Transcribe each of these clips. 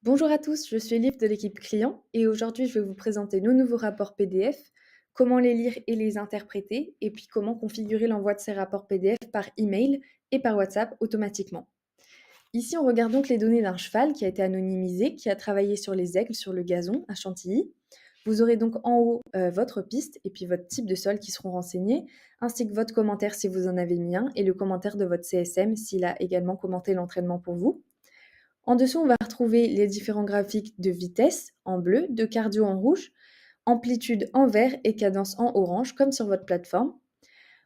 Bonjour à tous, je suis Liv de l'équipe client et aujourd'hui je vais vous présenter nos nouveaux rapports PDF, comment les lire et les interpréter et puis comment configurer l'envoi de ces rapports PDF par email et par WhatsApp automatiquement. Ici on regarde donc les données d'un cheval qui a été anonymisé, qui a travaillé sur les aigles sur le gazon à Chantilly. Vous aurez donc en haut votre piste et puis votre type de sol qui seront renseignés, ainsi que votre commentaire si vous en avez mis un et le commentaire de votre CSM s'il a également commenté l'entraînement pour vous. En dessous, on va retrouver les différents graphiques de vitesse en bleu, de cardio en rouge, amplitude en vert et cadence en orange, comme sur votre plateforme.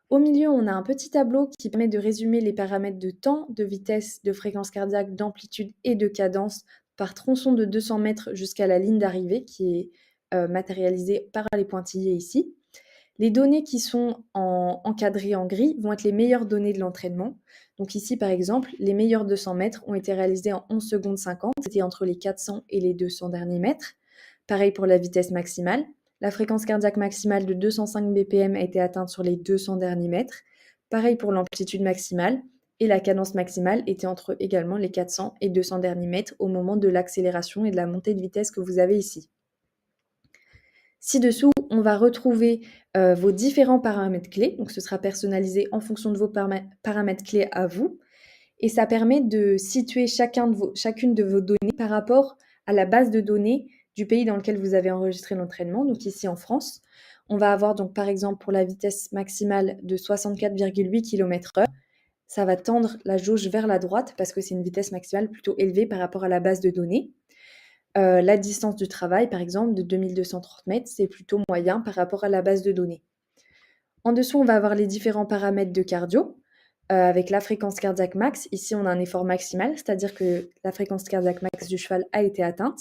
Au milieu, on a un petit tableau qui permet de résumer les paramètres de temps, de vitesse, de fréquence cardiaque, d'amplitude et de cadence par tronçon de 200 mètres jusqu'à la ligne d'arrivée qui est matérialisée par les pointillés ici. Les données qui sont encadrées en gris vont être les meilleures données de l'entraînement. Donc ici, par exemple, les meilleurs 200 mètres ont été réalisés en 11 secondes 50, c'était entre les 400 et les 200 derniers mètres. Pareil pour la vitesse maximale. La fréquence cardiaque maximale de 205 BPM a été atteinte sur les 200 derniers mètres. Pareil pour l'amplitude maximale. Et la cadence maximale était entre également les 400 et 200 derniers mètres au moment de l'accélération et de la montée de vitesse que vous avez ici. Ci-dessous, on va retrouver vos différents paramètres clés. Donc, ce sera personnalisé en fonction de vos paramètres clés à vous. Et ça permet de situer chacune de vos données par rapport à la base de données du pays dans lequel vous avez enregistré l'entraînement. Donc, ici en France, on va avoir donc par exemple pour la vitesse maximale de 64,8 km/h, ça va tendre la jauge vers la droite parce que c'est une vitesse maximale plutôt élevée par rapport à la base de données. La distance du travail, par exemple, de 2230 mètres, c'est plutôt moyen par rapport à la base de données. En dessous, on va avoir les différents paramètres de cardio, avec la fréquence cardiaque max. Ici, on a un effort maximal, c'est-à-dire que la fréquence cardiaque max du cheval a été atteinte.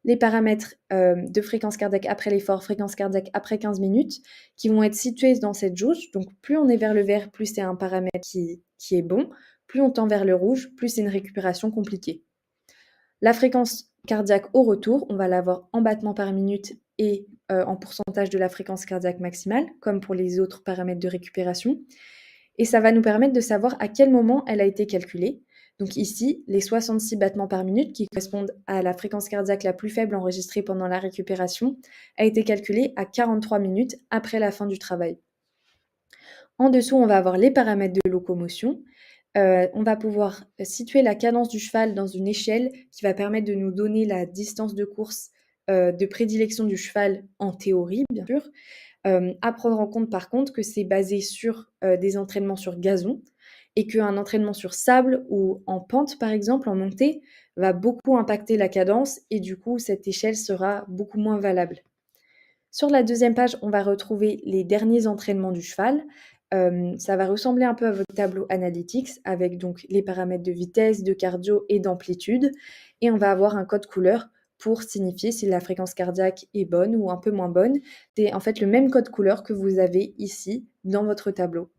Les paramètres de fréquence cardiaque après l'effort, fréquence cardiaque après 15 minutes, qui vont être situés dans cette jauge. Donc, plus on est vers le vert, plus c'est un paramètre qui est bon. Plus on tend vers le rouge, plus c'est une récupération compliquée. La fréquence cardiaque au retour, on va l'avoir en battements par minute et en pourcentage de la fréquence cardiaque maximale, comme pour les autres paramètres de récupération. Et ça va nous permettre de savoir à quel moment elle a été calculée. Donc ici, les 66 battements par minute, qui correspondent à la fréquence cardiaque la plus faible enregistrée pendant la récupération, a été calculée à 43 minutes après la fin du travail. En dessous, on va avoir les paramètres de locomotion. On va pouvoir situer la cadence du cheval dans une échelle qui va permettre de nous donner la distance de course de prédilection du cheval en théorie, bien sûr. À prendre en compte par contre que c'est basé sur des entraînements sur gazon et qu'un entraînement sur sable ou en pente, par exemple, en montée, va beaucoup impacter la cadence et du coup, cette échelle sera beaucoup moins valable. Sur la deuxième page, on va retrouver les derniers entraînements du cheval. Ça va ressembler un peu à votre tableau Analytics avec donc les paramètres de vitesse, de cardio et d'amplitude. Et on va avoir un code couleur pour signifier si la fréquence cardiaque est bonne ou un peu moins bonne. C'est en fait le même code couleur que vous avez ici dans votre tableau.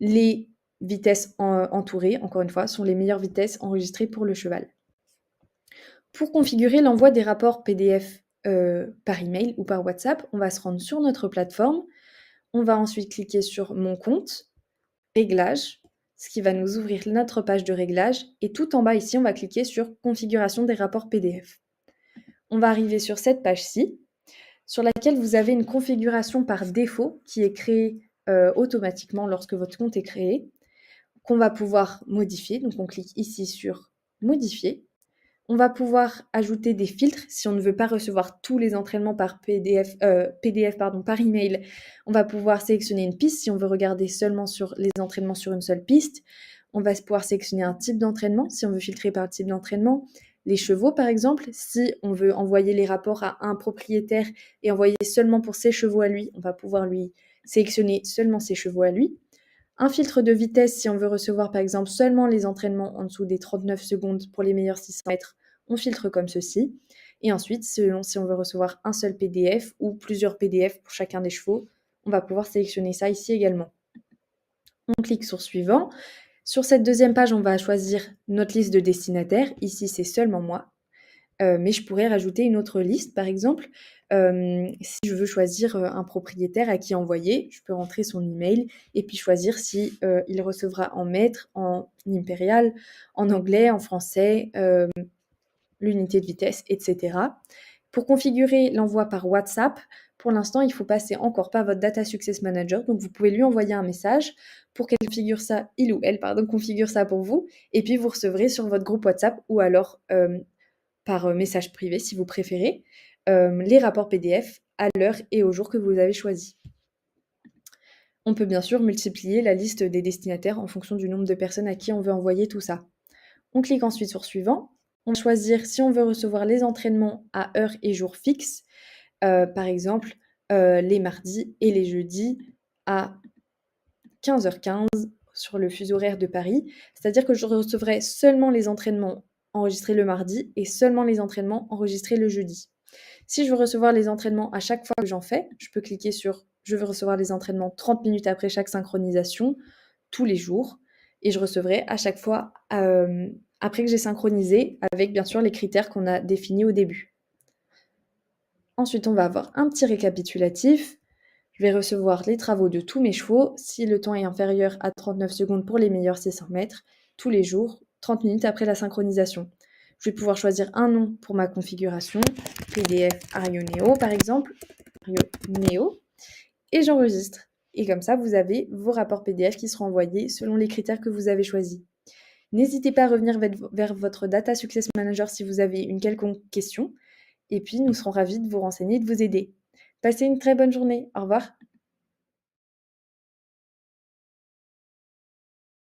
Les vitesses entourées, encore une fois, sont les meilleures vitesses enregistrées pour le cheval. Pour configurer l'envoi des rapports PDF par email ou par WhatsApp, on va se rendre sur notre plateforme. On va ensuite cliquer sur Mon compte, Réglages, ce qui va nous ouvrir notre page de réglage. Et tout en bas ici, on va cliquer sur Configuration des rapports PDF. On va arriver sur cette page-ci, sur laquelle vous avez une configuration par défaut qui est créée automatiquement lorsque votre compte est créé, qu'on va pouvoir modifier. Donc on clique ici sur Modifier. On va pouvoir ajouter des filtres si on ne veut pas recevoir tous les entraînements par PDF, par email. On va pouvoir sélectionner une piste si on veut regarder seulement sur les entraînements sur une seule piste. On va pouvoir sélectionner un type d'entraînement si on veut filtrer par type d'entraînement. Les chevaux, par exemple, si on veut envoyer les rapports à un propriétaire et envoyer seulement pour ses chevaux à lui, on va pouvoir lui sélectionner seulement ses chevaux à lui. Un filtre de vitesse si on veut recevoir par exemple seulement les entraînements en dessous des 39 secondes pour les meilleurs 600 mètres, on filtre comme ceci. Et ensuite, selon si on veut recevoir un seul PDF ou plusieurs PDF pour chacun des chevaux, on va pouvoir sélectionner ça ici également. On clique sur Suivant. Sur cette deuxième page, on va choisir notre liste de destinataires. Ici, c'est seulement moi. Mais je pourrais rajouter une autre liste, par exemple. Si je veux choisir un propriétaire à qui envoyer, je peux rentrer son email et puis choisir si il recevra en mètres, en impérial, en anglais, en français, l'unité de vitesse, etc. Pour configurer l'envoi par WhatsApp, pour l'instant, il faut passer encore par votre Data Success Manager. Donc, vous pouvez lui envoyer un message pour qu'elle configure ça, il ou elle, pardon, configure ça pour vous. Et puis, vous recevrez sur votre groupe WhatsApp ou alors par message privé, si vous préférez, les rapports PDF à l'heure et au jour que vous avez choisi. On peut bien sûr multiplier la liste des destinataires en fonction du nombre de personnes à qui on veut envoyer tout ça. On clique ensuite sur suivant. On va choisir si on veut recevoir les entraînements à heure et jour fixe, par exemple les mardis et les jeudis à 15h15 sur le fuseau horaire de Paris. C'est-à-dire que je recevrai seulement les entraînements enregistrés le mardi et seulement les entraînements enregistrés le jeudi. Si je veux recevoir les entraînements à chaque fois que j'en fais, je peux cliquer sur je veux recevoir les entraînements 30 minutes après chaque synchronisation, tous les jours, et je recevrai à chaque fois après que j'ai synchronisé, avec bien sûr les critères qu'on a définis au début. Ensuite, on va avoir un petit récapitulatif. Je vais recevoir les travaux de tous mes chevaux, si le temps est inférieur à 39 secondes pour les meilleurs 600 mètres, tous les jours, 30 minutes après la synchronisation. Je vais pouvoir choisir un nom pour ma configuration, PDF Arioneo par exemple, Arioneo, et j'enregistre. Et comme ça, vous avez vos rapports PDF qui seront envoyés selon les critères que vous avez choisis. N'hésitez pas à revenir vers votre Data Success Manager si vous avez une quelconque question, et puis nous serons ravis de vous renseigner et de vous aider. Passez une très bonne journée. Au revoir.